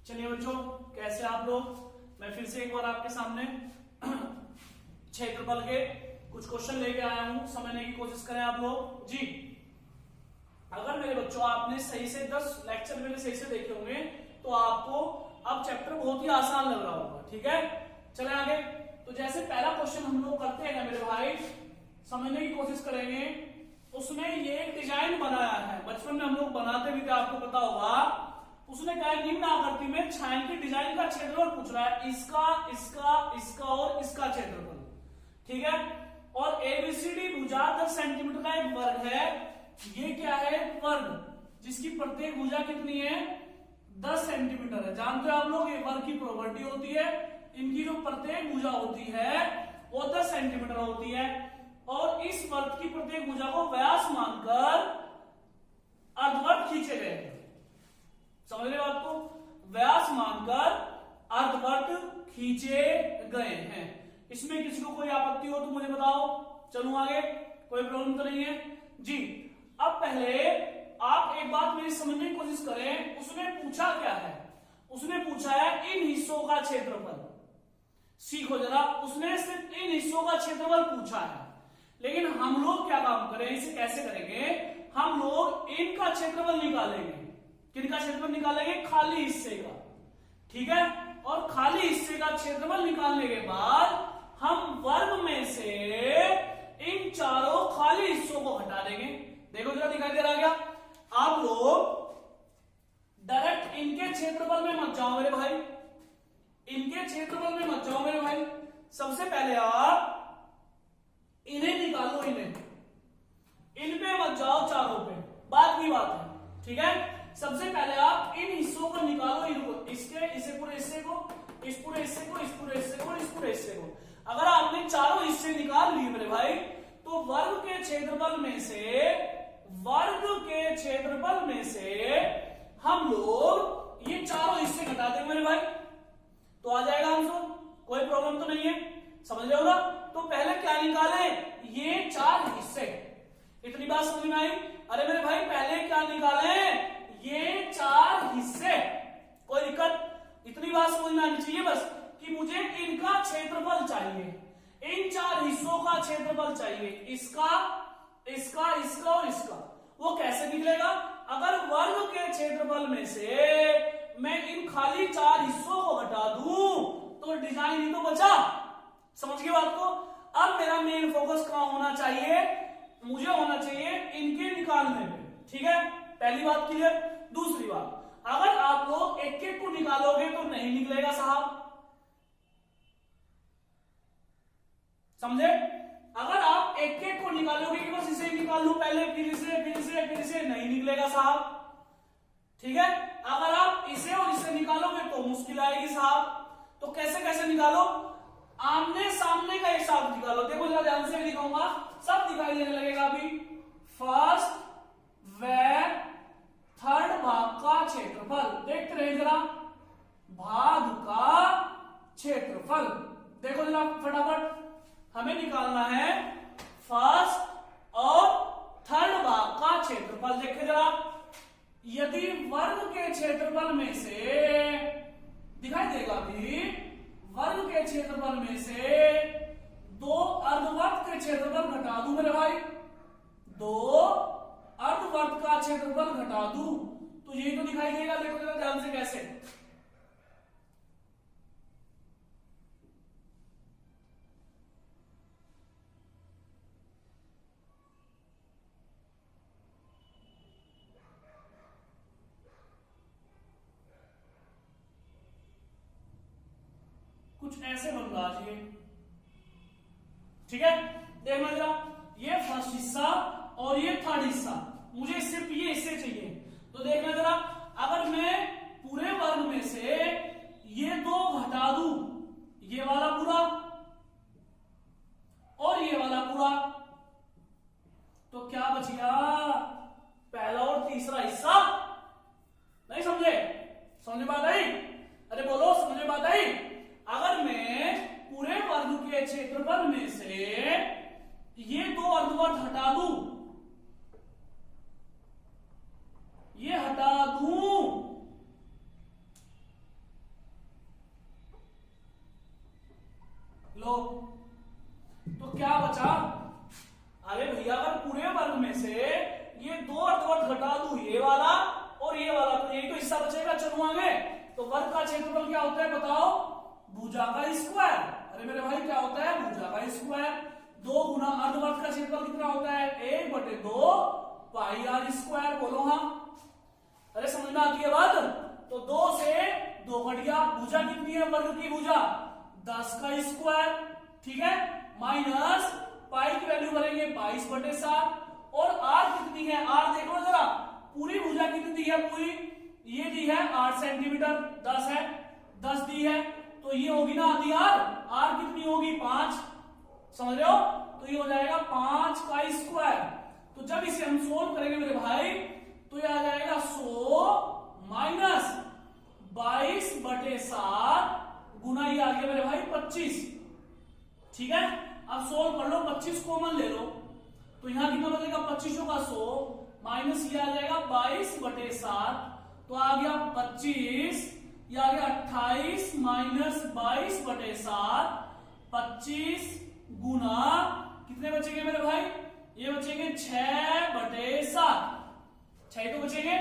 चलिए बच्चों, कैसे आप लोग। मैं फिर से एक बार आपके सामने क्षेत्रफल के कुछ क्वेश्चन लेके आया हूं, समझने की कोशिश करें आप लोग जी। अगर मेरे बच्चों आपने सही से 10 लेक्चर मेरे सही से देखे होंगे तो आपको अब चैप्टर बहुत ही आसान लग रहा होगा। ठीक है, चले आगे। तो जैसे पहला क्वेश्चन हम लोग करते हैं मेरे भाई, समझने की कोशिश करेंगे। उसमें ये एक डिजाइन बनाया है, बचपन में हम लोग बनाते भी थे, आपको पता होगा। उसने कहा निम्न आकृति में छायांकित डिजाइन का क्षेत्रफल पूछ रहा है, इसका इसका इसका और इसका क्षेत्रफल। ठीक है, और एबीसीडी भुजा 10 सेंटीमीटर का एक वर्ग है। ये क्या है, वर्ग जिसकी प्रत्येक भुजा कितनी है, 10 सेंटीमीटर है। जानते हो आप लोग, ये वर्ग की प्रॉपर्टी होती है, इनकी जो प्रत्येक भुजा होती है वो 10 सेंटीमीटर होती है। और इस वर्ग की प्रत्येक भुजा को व्यास मानकर अर्धवर्त खींचे गए हैं। समझ रहे हो बात को, व्यास मानकर अर्धवर्त खींचे गए हैं। इसमें किसी को कोई आपत्ति हो तो मुझे बताओ, चलूं आगे, कोई प्रॉब्लम तो नहीं है जी। अब पहले आप एक बात मेरी समझने की कोशिश करें। उसने पूछा क्या है, उसने पूछा है इन हिस्सों का क्षेत्रफल। सीखो जरा, उसने सिर्फ इन हिस्सों का क्षेत्रफल पूछा है, लेकिन हम लोग क्या काम करें, इसे कैसे करेंगे, हम लोग इनका क्षेत्रफल निकालेंगे। किनका क्षेत्रफल निकालेंगे, खाली हिस्से का। ठीक है, और खाली हिस्से का क्षेत्रफल निकालने के बाद हम वर्ग में से इन चारों खाली हिस्सों को हटा देंगे। देखो जरा, दिखाई दे रहा है क्या। आप लोग डायरेक्ट इनके क्षेत्रफल में मत जाओ मेरे भाई, इनके क्षेत्रफल में मत जाओ मेरे भाई। सबसे पहले आप इन्हें निकालो, इन पे मत जाओ, चारों पे, बात की बात है। ठीक है, सबसे पहले आप इन हिस्सों को निकालो, इनको, इसके, इसे पूरे हिस्से को, इस पूरे हिस्से को, इस पूरे हिस्से को और इस पूरे हिस्से को। अगर आपने चारों हिस्से निकाल लिए मेरे भाई, तो वर्ग के क्षेत्रफल में से हम लोग ये चारों हिस्से घटा देंगे मेरे भाई, तो आ जाएगा आंसर। कोई प्रॉब्लम तो नहीं है, समझ रहे हो ना। तो पहले क्या निकाले, ये 4 हिस्से। इतनी बात समझ में आई। अरे मेरे भाई पहले क्या निकाले, ये 4 हिस्से। कोई दिक्कत, इतनी बात समझ में आनी चाहिए बस, कि मुझे इनका क्षेत्रफल चाहिए, इन 4 हिस्सों का क्षेत्रफल चाहिए, इसका, इसका, इसका और इसका। वो कैसे निकलेगा, अगर वर्ग के क्षेत्रफल में से मैं इन खाली 4 हिस्सों को हटा दूं तो डिजाइन ही तो बचा। समझ गए बात को। अब मेरा मेन फोकस कहां होना चाहिए, मुझे होना चाहिए इनके निकालने में। ठीक है, पहली बात क्लियर। दूसरी बात, अगर आप लोग एक एक को निकालोगे तो नहीं निकलेगा साहब, समझे। अगर आप एक एक को निकालोगे कि बस इसे निकाल लो पहले, फिर इसे, फिर इसे, फिर इसे, नहीं निकलेगा साहब। ठीक है, अगर आप इसे और इसे निकालोगे तो मुश्किल आएगी साहब। तो कैसे कैसे निकालो, आमने सामने का हिसाब निकालो। देखो जरा ध्यान से दिखाऊंगा, सब दिखाई देने लगेगा अभी। फर्स्ट व थर्ड भाग का क्षेत्रफल, देखते रहे जरा, भाग का क्षेत्रफल। देखो जरा फटाफट, हमें निकालना है फर्स्ट और थर्ड भाग का क्षेत्रफल। देखे जरा, यदि वर्ग के क्षेत्रफल में से, दिखाई देगा अभी, वर्ग के क्षेत्रफल में से 2 अर्धवर्त के क्षेत्रफल घटा दूं मेरे भाई, 2 अर्धवर्त का क्षेत्रफल घटा दूं तो यही तो दिखाई देगा। देखो जरा ध्यान से कैसे, कुछ ऐसे बन रहा है। ठीक है, देखना जरा, ये फर्स्ट हिस्सा और ये थर्ड हिस्सा, मुझे सिर्फ ये हिस्से चाहिए। तो देखना जरा, अगर मैं पूरे वर्ग में से ये 2 हटा दूं, ये वाला पूरा और ये वाला पूरा, तो क्या बच गया, पहला और तीसरा हिस्सा। नहीं समझे, समझ बात आई, अरे बोलो समझ बात आई। अगर मैं पूरे वर्ग के क्षेत्रफल में से ये 2 अर्धवर्त हटा दूं, ये हटा दूं, होता है बताओ? भुजा का स्क्वायर। अरे मेरे भाई क्या होता है? भुजा का स्क्वायर। 2 गुना अर्धवर्त का क्षेत्रफल कितना होता है? 1/2 पाई आर स्क्वायर। बोलो हाँ। अरे समझ में आती है बात? तो 2 से 2 कट गया। भुजा कितनी है? वर्ग की भुजा 10 का स्क्वायर, ठीक है, माइनस पाई की वैल्यू करेंगे 22/7। और आर कितनी है? आर देखो जरा, पूरी भुजा कितनी दी है? पूरी ये दी है 8 सेंटीमीटर, 10 है, 10 दी है, तो ये होगी ना आधी आर। आर कितनी होगी? 5। समझ रहे हो? तो ये हो जाएगा 5 का स्क्वायर। तो जब इसे हम सोल्व करेंगे मेरे भाई, तो ये आ जाएगा 100 माइनस 22/7 गुना ये आ गया मेरे भाई 25। ठीक है, अब सोल्व कर लो, 25 कॉमन ले लो, तो यहां कितना बचेगा? 25 का 100 माइनस ये आ जाएगा 22/7, तो आ गया 25, ये आ गया 28 माइनस 22/7, 25 गुना कितने बचेंगे मेरे भाई? ये बचेंगे 6/7, 6 तो बचेंगे,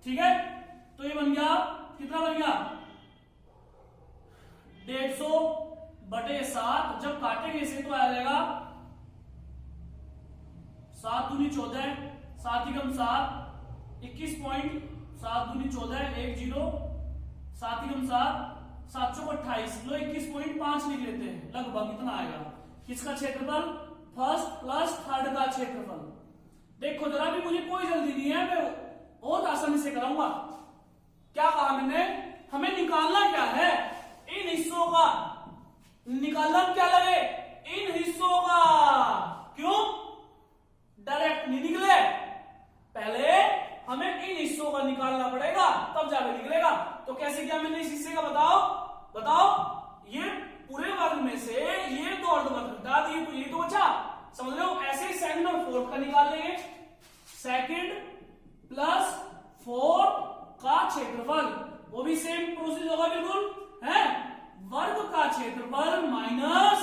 ठीक है। तो ये बन गया कितना? बन गया 150/7। जब काटेंगे इसे तो आ जाएगा 7 दूनी 14, 7 ही कम 7, 21 पॉइंट, 7 दूनी 14, 10, 7 ही कम 7, 7 चौक 28, लो 21.5 लिख लेते हैं, लगभग इतना आएगा। किसका क्षेत्रफल? फर्स्ट प्लस थर्ड का क्षेत्रफल। देखो जरा भी, मुझे कोई जल्दी नहीं है, मैं बहुत आसानी से कराऊंगा। क्या कहा मैंने? हमें निकालना क्या है? इन हिस्सों का। निकालना क्या लगे? इन हिस्सों का। क्यों? डायरेक्ट नहीं निकले, पहले हमें इन हिस्सों का निकालना पड़ेगा, तब जाके निकलेगा। तो कैसे किया मैंने इस हिस्से का? बताओ। ये पूरे वर्ग में से ये 2 अर्धवर्ग हटा दिए, तो ये तो बचा। समझ रहे हो? ऐसे ही सेकंड और फोर्थ का निकाल लेंगे। सेकंड प्लस फोर्थ का क्षेत्रफल, वो भी सेम प्रोसीजर होगा बिल्कुल, है। वर्ग का क्षेत्रफल माइनस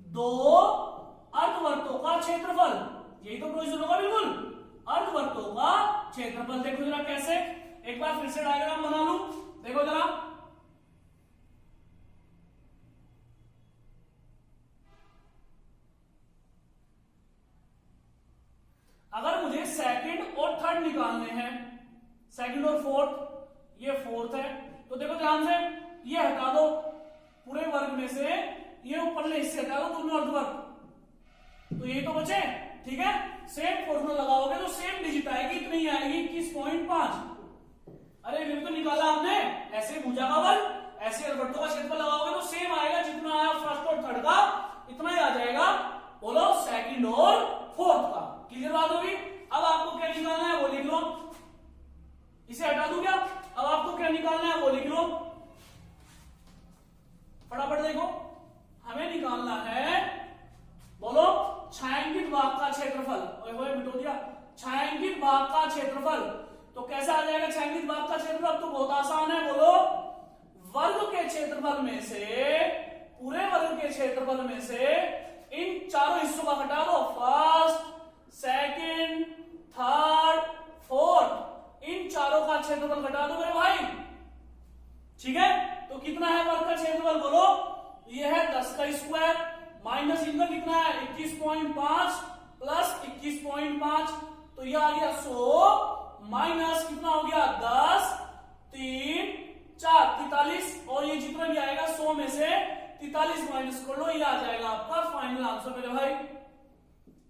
2 अर्धवर्तों का क्षेत्रफल, यही तो प्रोसीजर होगा बिल्कुल। अर्धवर्तों का क्षेत्रफल देखो जरा कैसे, एक बार फिर से डायग्राम बना लूं, देखो जरा। अगर मुझे सेकंड और थर्ड निकालने हैं, सेकंड और फोर्थ, ये फोर्थ है, तो देखो ध्यान से, ये हटा दो पूरे वर्ग में से, ये ऊपरले हिस्से हटा दो, दोनों अर्धवर्ग, तो ये तो बचे, ठीक है। सेम फॉर्मूला लगाओगे तो सेम डिजिट आएगी, इतनी आएगी 21.5। अरे ये तो निकाला आपने, ऐसे भुजा का वर्ग, ऐसे अर्धवर्तों का क्षेत्रफल लगाओगे तो सेम आएगा, जितना आया फर्स्ट और थर्ड का इतना ही आ जाएगा। बोलो सेकंड और फोर्थ का। क्लियर बात होगी? अब आपको क्या निकालना है वो लिख लो, इसे हटा दूं क्या? अब आपको क्या निकालना है वो लिख लो, फटाफट देखो। हमें निकालना है, बोलो, छायांकित भाग का क्षेत्रफल। ओए मिटो दिया। छायांकित भाग का क्षेत्रफल, तो कैसा आ जाएगा छायांकित भाग का क्षेत्रफल? तो बहुत आसान है, बोलो, वर्ग के क्षेत्रफल में से, पूरे वर्ग के क्षेत्रफल में से इन चारों हिस्सों का हटा दो, फर्स्ट, सेकंड, थर्ड, फोर्थ, इन चारों का क्षेत्रफल घटा दो मेरे भाई, ठीक है। तो कितना है वर्ग का क्षेत्रफल? बोलो, ये है 10 का स्क्वायर, माइनस इनका कितना है? 21.5 प्लस 21.5, तो ये आ गया 100 माइनस कितना हो गया? 10, 3, 4, 43, और ये जितना भी आएगा 100 में से 43 माइनस कर लो, ये आ जाएगा आपका फाइनल आंसर मेरे भाई।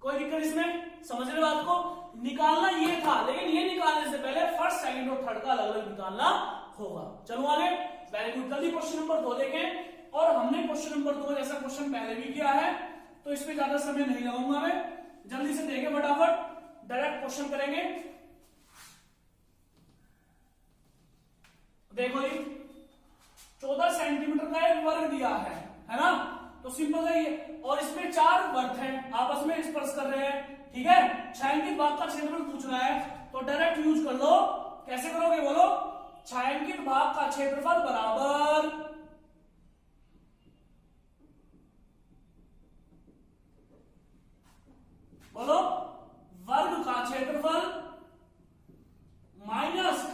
कोई दिक्कत इसमें? समझ रहे बात को? निकालना ये था, लेकिन ये निकालने से पहले फर्स्ट, सेकंड और थर्ड का अलग अलग निकालना होगा। चलो आगे, वेरी गुड। जल्दी क्वेश्चन नंबर 2 देखें, और हमने क्वेश्चन नंबर 2 जैसा क्वेश्चन पहले भी किया है, तो इसमें ज्यादा समय नहीं लगाऊंगा मैं, जल्दी से देखें फटाफट, डायरेक्ट क्वेश्चन करेंगे। देखो जी, 14 सेंटीमीटर का एक वर्ग दिया है ना, तो सिंपल है ये, और इसमें 4 वर्ग हैं, आपस में स्पर्श कर रहे हैं, ठीक है। छायांकित भाग का क्षेत्रफल पूछ रहा है, तो डायरेक्ट यूज कर लो। कैसे करोगे? बोलो, छायांकित भाग का क्षेत्रफल बराबर, बोलो, वर्ग का क्षेत्रफल माइनस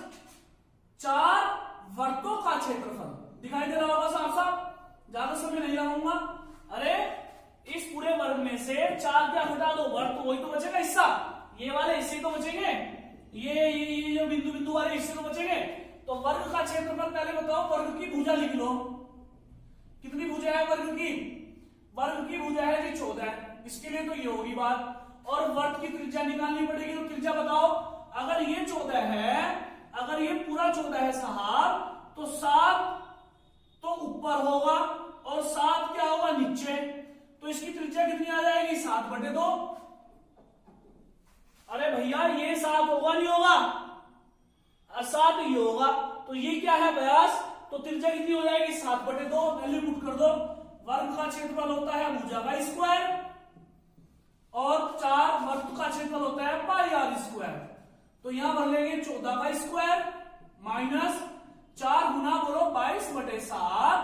4 वर्तों हटा दो, वर्ग तो वही तो बचेगा हिस्सा, ये वाले हिस्से तो बचेंगे, ये जो बिंदु बिंदु वाले हिस्से तो बचेंगे। तो वर्ग का क्षेत्रफल पहले बताओ, वर्ग की भुजा लिख लो, कितनी भुजा है वर्ग की? वर्ग की भुजा है जी 14, इसके लिए तो ये होगी बात। और वर्ग की त्रिज्या निकालनी पड़ेगी, तो त्रिज्या बताओ। अगर ये 14 है, अगर ये पूरा 14 है साहब, तो 7 तो ऊपर होगा और 7 क्या होगा नीचे, तो इसकी त्रिज्या कितनी आ जाएगी? 7/2। अरे भैया ये 7 होगा नहीं होगा? 7 ये होगा, तो ये क्या है व्यास, तो त्रिज्या कितनी हो जाएगी? 7/2। वैल्यू पुट कर दो। वर्ग का क्षेत्रफल होता है भुजा का स्क्वायर और 4 वर्ग का क्षेत्रफल होता है पाई आर स्क्वायर। तो यहां भर लेंगे 14 का स्क्वायर माइनस 4 गुना बोलो 22/7,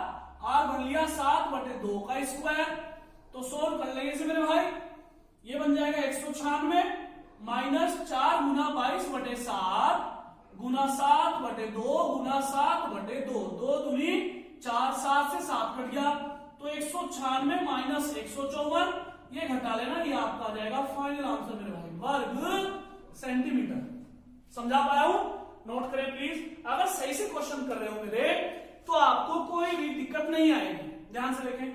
आर भर लिया 7/2 का स्क्वायर। तो सोल्व कर लेंगे इसे मेरे भाई, ये बन जाएगा 196 माइनस 4 गुना 22/7 गुना 7/2 गुना 7/2, 2 दूनी 4, 7 से 7 कट गया, तो 196 माइनस 154, ये घटा लेना, ये आपका आ जाएगा फाइनल आंसर मेरे भाई, वर्ग सेंटीमीटर। समझा पाया हूं? नोट करें प्लीज। अगर सही से क्वेश्चन कर रहे हो मेरे, तो आपको कोई भी दिक्कत नहीं आएगी। ध्यान से देखें,